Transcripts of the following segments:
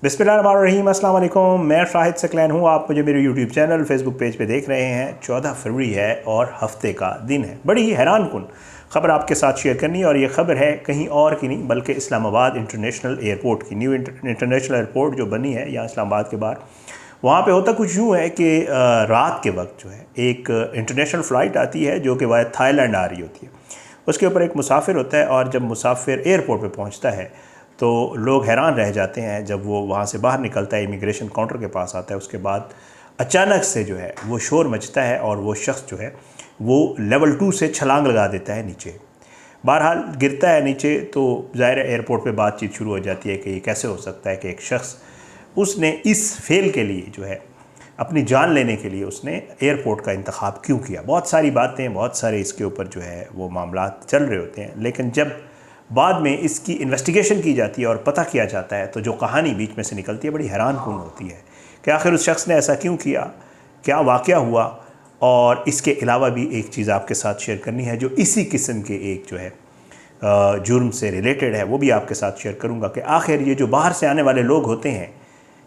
बिस्मिल्लाहिर्रहमानिर्रहीम, अस्सलाम वालेकुम। मैं शाहिद सकलैन हूँ। आप मुझे मेरे यूट्यूब चैनल फेसबुक पेज पे देख रहे हैं। 14 फरवरी है और हफ्ते का दिन है। बड़ी ही हैरानकुन ख़बर आपके साथ शेयर करनी है और ये ख़बर है कहीं और की नहीं बल्कि इस्लामाबाद इंटरनेशनल एयरपोर्ट की। न्यू इंटरनेशनल एयरपोर्ट जो बनी है यहाँ इस्लामाबाद के बाहर, वहाँ पे होता कुछ यूँ है कि रात के वक्त जो है एक इंटरनेशनल फ़्लाइट आती है जो कि वाया थाईलैंड आ रही होती है। उसके ऊपर एक मुसाफिर होता है और जब मुसाफिर एयरपोर्ट पे पहुँचता है तो लोग हैरान रह जाते हैं जब वो वहाँ से बाहर निकलता है, इमिग्रेशन काउंटर के पास आता है। उसके बाद अचानक से जो है वो शोर मचता है और वो शख्स जो है वो लेवल 2 से छलांग लगा देता है नीचे। बहरहाल गिरता है नीचे तो ज़ाहिर एयरपोर्ट पे बातचीत शुरू हो जाती है कि ये कैसे हो सकता है कि एक शख्स उसने इस फेल के लिए जो है अपनी जान लेने के लिए उसने एयरपोर्ट का इंतखाब क्यों किया। बहुत सारी बातें, बहुत सारे इसके ऊपर जो है वो मामला चल रहे होते हैं, लेकिन जब बाद में इसकी इन्वेस्टिगेशन की जाती है और पता किया जाता है तो जो कहानी बीच में से निकलती है बड़ी हैरानकुन होती है कि आखिर उस शख्स ने ऐसा क्यों किया, क्या वाक़या हुआ। और इसके अलावा भी एक चीज़ आपके साथ शेयर करनी है जो इसी किस्म के एक जो है जुर्म से रिलेटेड है, वो भी आपके साथ शेयर करूँगा कि आखिर ये जो बाहर से आने वाले लोग होते हैं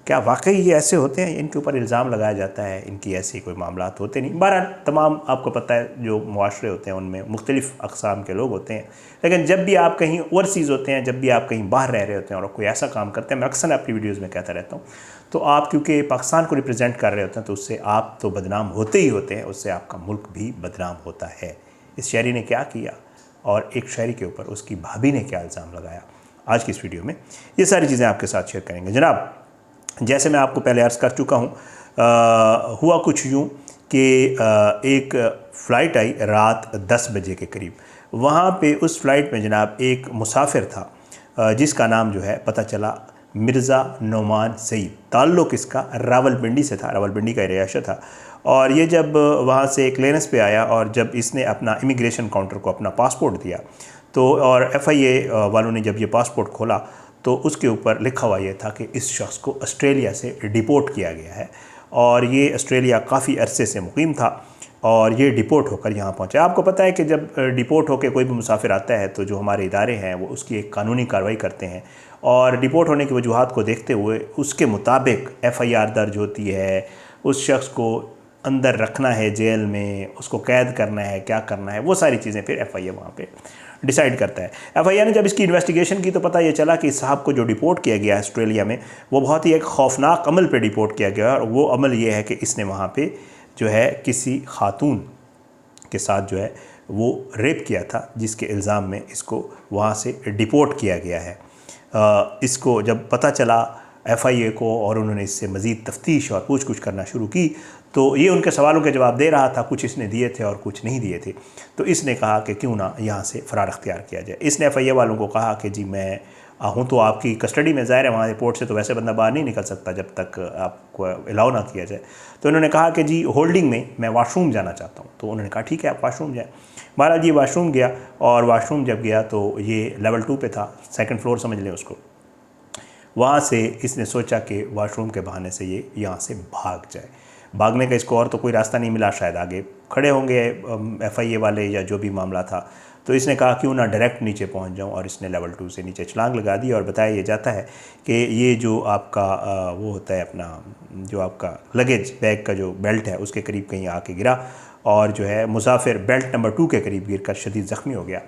क्या वाकई ये ऐसे होते हैं, इनके ऊपर इल्ज़ाम लगाया जाता है, इनकी ऐसी कोई मामलात होते नहीं। बहरहाल तमाम आपको पता है जो मुआशरे होते हैं उनमें मुख्तलिफ़ अक़साम के लोग होते हैं, लेकिन जब भी आप कहीं ओवरसीज़ होते हैं, जब भी आप कहीं बाहर रह रहे होते हैं और कोई ऐसा काम करते हैं, मैं अक्सर अपनी वीडियोज़ में कहता रहता हूँ, तो आप क्योंकि पाकिस्तान को रिप्रजेंट कर रहे होते हैं तो उससे आप तो बदनाम होते ही होते हैं, उससे आपका मुल्क भी बदनाम होता है। इस शहरी ने क्या किया और एक शहरी के ऊपर उसकी भाभी ने क्या इल्ज़ाम लगाया, आज की इस वीडियो में ये सारी चीज़ें आपके साथ शेयर करेंगे। जनाब, जैसे मैं आपको पहले अर्ज़ कर चुका हूँ, हुआ कुछ यूँ कि एक फ़्लाइट आई रात 10 बजे के करीब। वहाँ पे उस फ़्लाइट में जनाब एक मुसाफिर था जिसका नाम जो है पता चला मिर्ज़ा नोमान सईद। ताल्लुक़ इसका रावलपिंडी से था, रावलपिंडी का रिहायशी था। और ये जब वहाँ से क्लियरेंस पे आया और जब इसने अपना इमिग्रेशन काउंटर को अपना पासपोर्ट दिया तो और FIA वालों ने जब ये पासपोर्ट खोला तो उसके ऊपर लिखा हुआ ये था कि इस शख्स को ऑस्ट्रेलिया से डिपोर्ट किया गया है और ये ऑस्ट्रेलिया काफ़ी अरसे से मुकीम था और ये डिपोर्ट होकर यहाँ पहुँचा। आपको पता है कि जब डिपोर्ट होकर कोई भी मुसाफिर आता है तो जो हमारे इदारे हैं वो उसकी एक कानूनी कार्रवाई करते हैं और डिपोर्ट होने की वजूहात को देखते हुए उसके मुताबिक FIR दर्ज होती है, उस शख्स को अंदर रखना है जेल में, उसको कैद करना है, क्या करना है, वो सारी चीज़ें फिर FIA वहाँ पे डिसाइड करता है। FIA ने जब इसकी इन्वेस्टिगेशन की तो पता ये चला कि साहब को जो डिपोर्ट किया गया है ऑस्ट्रेलिया में वो बहुत ही एक खौफनाक अमल पे डिपोर्ट किया गया और वो अमल ये है कि इसने वहाँ पे जो है किसी खातून के साथ जो है वो रेप किया था, जिसके इल्ज़ाम में इसको वहाँ से डिपोर्ट किया गया है। इसको जब पता चला FIA को और उन्होंने इससे मज़ीद तफ्तीश और पूछ कुछ करना शुरू की तो ये उनके सवालों के जवाब दे रहा था, कुछ इसने दिए थे और कुछ नहीं दिए थे। तो इसने कहा कि क्यों ना यहाँ से फ़रार अख्तियार किया जाए। इसने FIA वालों को कहा कि जी मैं हूँ तो आपकी कस्टडी में, ज़ाहिर है वहाँ एयरपोर्ट से तो वैसे बंदा बाहर नहीं निकल सकता जब तक आपको अलाउ ना किया जाए। तो उन्होंने कहा कि जी होल्डिंग में मैं वाशरूम जाना चाहता हूँ। तो उन्होंने कहा ठीक है आप वाशरूम जाएँ। महाराज जी वाशरूम गया और वाशरूम जब गया तो ये लेवल 2 पे था, 2nd फ्लोर समझ लें उसको। वहाँ से इसने सोचा कि वाशरूम के बहाने से ये यहाँ से भाग जाए। भागने का इसको और तो कोई रास्ता नहीं मिला, शायद आगे खड़े होंगे FIA वाले या जो भी मामला था। तो इसने कहा क्यों ना डायरेक्ट नीचे पहुंच जाऊं और इसने लेवल 2 से नीचे छलांग लगा दी। और बताया ये जाता है कि ये जो आपका वो होता है अपना जो आपका लगेज बैग का जो बेल्ट है उसके करीब कहीं आके गिरा और जो है मुसाफिर बेल्ट नंबर 2 के करीब गिरकर शदीद ज़ख्मी हो गया,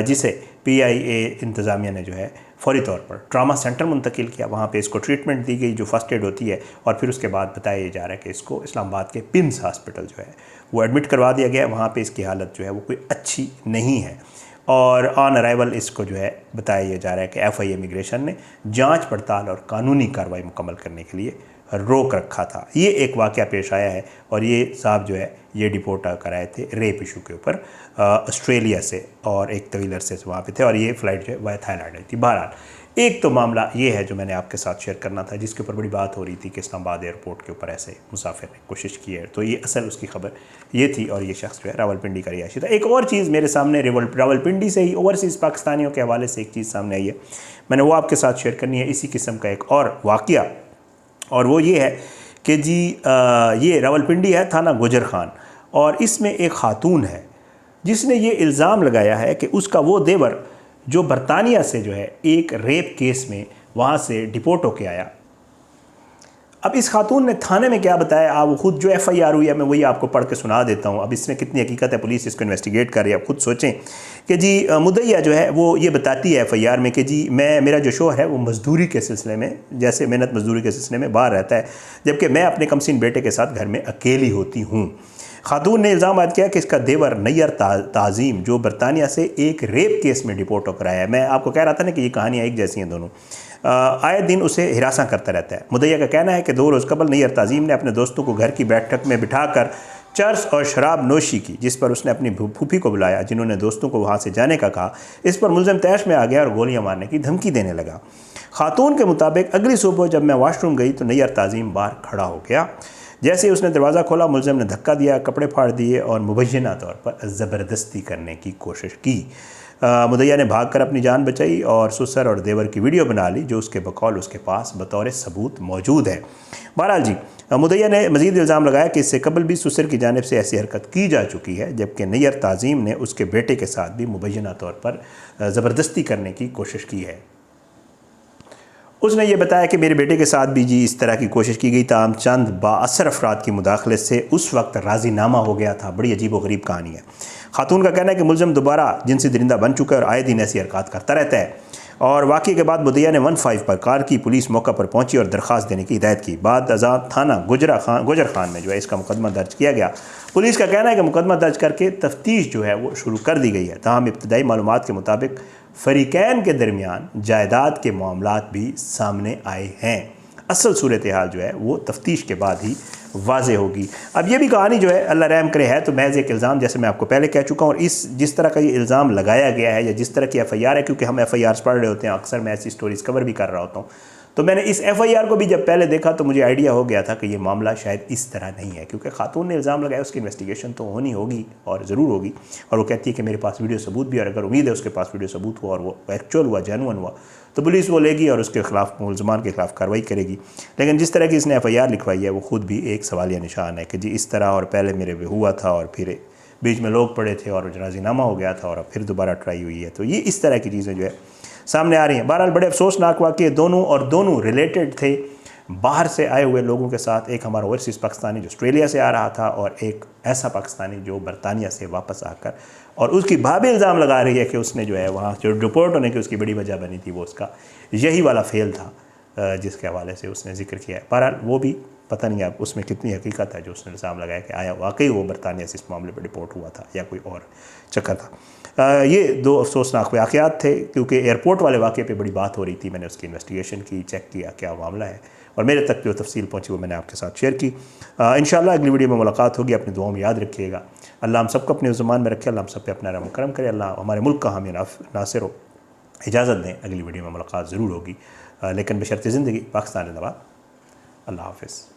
जिसे PIA इंतज़ामिया ने जो है फ़ौरी तौर पर ट्रामा सेंटर मुंतकिल किया। वहाँ पे इसको ट्रीटमेंट दी गई जो फ़र्स्ट एड होती है और फिर उसके बाद बताया जा रहा है कि इसको इस्लामाबाद के पिम्स हॉस्पिटल जो है वो एडमिट करवा दिया गया। वहाँ पे इसकी हालत जो है वो कोई अच्छी नहीं है और ऑन अराइवल इसको जो है बताया जा रहा है कि FIA इमिग्रेशन ने जाँच पड़ताल और कानूनी कार्रवाई मुकम्मल करने के लिए रोक रखा था। ये एक वाक़या पेश आया है और ये साहब जो है ये डिपोर्ट कराए थे रेप इशू के ऊपर ऑस्ट्रेलिया से और एक तवील अरसे से वहाँ पे थे और ये फ़्लाइट जो है वह थाईलैंड आई थी। बहरहाल एक तो मामला ये है जो मैंने आपके साथ शेयर करना था, जिसके ऊपर बड़ी बात हो रही थी कि इस्लामाबाद एयरपोर्ट के ऊपर ऐसे मुसाफिर ने कोशिश की है। तो ये असल उसकी खबर ये थी और ये शख्स जो है रावलपिंडी का रिहायशी था। एक और चीज़ मेरे सामने रावलपिंडी से ही ओवरसीज़ पाकिस्तानियों के हवाले से एक चीज़ सामने आई है, मैंने वो आपके साथ शेयर करनी है। इसी किस्म का एक और वाक़या और वो ये है कि जी ये रावलपिंडी है, थाना गुजर खान, और इसमें एक खातून है जिसने ये इल्ज़ाम लगाया है कि उसका वो देवर जो बरतानिया से जो है एक रेप केस में वहाँ से डिपोर्ट होके आया अब इस खातून ने थाने में क्या बताया, आप खुद जो FIR हुई है मैं वही आपको पढ़ के सुना देता हूँ। अब इसमें कितनी हकीकत है, पुलिस इसको इन्वेस्टिगेट कर रही है, आप खुद सोचें कि जी मुद्दईया जो है वो ये बताती है FIR में कि जी मेरा जो शोहर है वो मज़दूरी के सिलसिले में, जैसे मेहनत मज़दूरी के सिलसिले में बाहर रहता है, जबकि मैं अपने कमसीन बेटे के साथ घर में अकेली होती हूँ। खातून ने इल्ज़ाम आयद किया कि इसका देवर नैयर ताज़ीम जो बरतानिया से एक रेप केस में डिपोर्ट होकर आया है। मैं आपको कह रहा था ना कि ये कहानियाँ एक जैसी हैं दोनों। आए दिन उसे हिरासा करता रहता है। मुद्दईया का कहना है कि 2 रोज़ कबल नैयर ताज़ीम ने अपने दोस्तों को घर की बैठक में बिठाकर चर्स और शराब नोशी की, जिस पर उसने अपनी फूफी को बुलाया, जिन्होंने दोस्तों को वहाँ से जाने का कहा। इस पर मुलज़िम तैश में आ गया और गोलियाँ मारने की धमकी देने लगा। खातून के मुताबिक अगली सुबह जब मैं वाशरूम गई तो नैयर ताज़ीम बाहर खड़ा हो गया। जैसे ही उसने दरवाज़ा खोला, मुलज़िम ने धक्का दिया, कपड़े फाड़ दिए और मुबैना तौर पर ज़बरदस्ती करने की कोशिश की। मुद्दईया ने भागकर अपनी जान बचाई और ससुर और देवर की वीडियो बना ली, जो उसके बकौल उसके पास बतौर सबूत मौजूद है। बहरहाल जी, मुद्दईया ने मज़ीद इल्ज़ाम लगाया कि इससे कबल भी ससुर की जानिब से ऐसी हरकत की जा चुकी है, जबकि नैयर ताज़ीम ने उसके बेटे के साथ भी मुबैना तौर पर ज़बरदस्ती करने की कोशिश की है। उसने ये बताया कि मेरे बेटे के साथ भी जी इस तरह की कोशिश की गई, ताहम चंद बाअसर अफराद की मुदाखलत से उस वक्त राज़ीनामा हो गया था। बड़ी अजीब व गरीब कहानी है। खातून का कहना है कि मुलज़िम दोबारा जिनसी दरिंदा बन चुका है और आए दिन ऐसी हरकत करता रहता है। और वाक़े के बाद मुद्दईया ने 15 पर कॉल की। पुलिस मौका पर पहुंची और दरख्वास्त देने की हिदायत की। बाद अज़ा थाना गुजर खान में जो है इसका मुकदमा दर्ज किया गया। पुलिस का कहना है कि मुकदमा दर्ज करके तफ्तीश जो है वो शुरू कर दी गई है। ताहम इब्तदाई मालूमात के मुताबिक फ़रीक़ैन के दरमियान जायदाद के मामलात भी सामने आए हैं। असल सूरत हाल जो है वो तफ्तीश के बाद ही वाज़े होगी। अब ये भी कहानी जो है अल्लाह रहम करे है तो महज़ एक इल्ज़ाम, जैसे मैं आपको पहले कह चुका हूँ। और जिस तरह का ये इल्ज़ाम लगाया गया है या जिस तरह की FIR है, क्योंकि हम FIRs पढ़ रहे होते हैं, अक्सर मैं ऐसी स्टोरीज़ कवर भी कर रहा होता हूँ, तो मैंने इस FIR को भी जब पहले देखा तो मुझे आइडिया हो गया था कि ये मामला शायद इस तरह नहीं है, क्योंकि खातून ने इल्ज़ाम लगाया, उसकी इन्वेस्टिगेशन तो होनी होगी और ज़रूर होगी। और वो कहती है कि मेरे पास वीडियो सबूत भी, और अगर उम्मीद है उसके पास वीडियो सबूत हुआ और वो एक्चुअल हुआ, जेन्युइन हुआ, तो पुलिस वो लेगी और उसके खिलाफ मुलज़मान के खिलाफ कार्रवाई करेगी। लेकिन जिस तरह की इसने FIR लिखवाई है वो ख़ुद भी एक सवालिया निशान है कि जी इस तरह, और पहले मेरे भी हुआ था और फिर बीच में लोग पड़े थे और राज़ीनामा हो गया था और फिर दोबारा ट्राई हुई है। तो ये इस तरह की चीज़ें जो है सामने आ रही हैं। बहरहाल बड़े अफसोसनाक वाक़ये दोनों रिलेटेड थे बाहर से आए हुए लोगों के साथ। एक हमारा ओवरसीज़ पाकिस्तानी जो ऑस्ट्रेलिया से आ रहा था, और एक ऐसा पाकिस्तानी जो बरतानिया से वापस आकर, और उसकी भाभी इल्ज़ाम लगा रही है कि उसने जो है वहाँ जो डिपोर्ट होने की उसकी बड़ी वजह बनी थी वो उसका यही वाला फेल था जिसके हवाले से उसने जिक्र किया है। बहरहाल वो भी पता नहीं आप उसमें कितनी हकीकत है जो उसने इल्ज़ाम लगाया कि आया वाकई वो बरतानिया से इस मामले पर डिपोर्ट हुआ था या कोई और चक्कर था। ये 2 अफसोसनाक वाक़यात थे, क्योंकि एयरपोर्ट वाले वाक़े पे बड़ी बात हो रही थी। मैंने उसकी इन्वेस्टिगेशन की, चेक किया क्या मामला है, और मेरे तक जो तफसील पहुँची वो मैंने आपके साथ शेयर की। इंशाअल्लाह अगली वीडियो में मुलाकात होगी। अपनी दुआओं में याद रखिएगा। अल्लाह हम सबको अपने ज़ुबान में रखे, अल्लाह हम सब पे अपना रहम करम करे, अल्लाह हमारे मुल्क का हामी नासिर हो। इजाज़त दें, अगली वीडियो में मुलाकात ज़रूर होगी, लेकिन बशर्ते ज़िंदगी। पाकिस्तान ज़िंदाबाद। अल्लाह हाफ़िज़।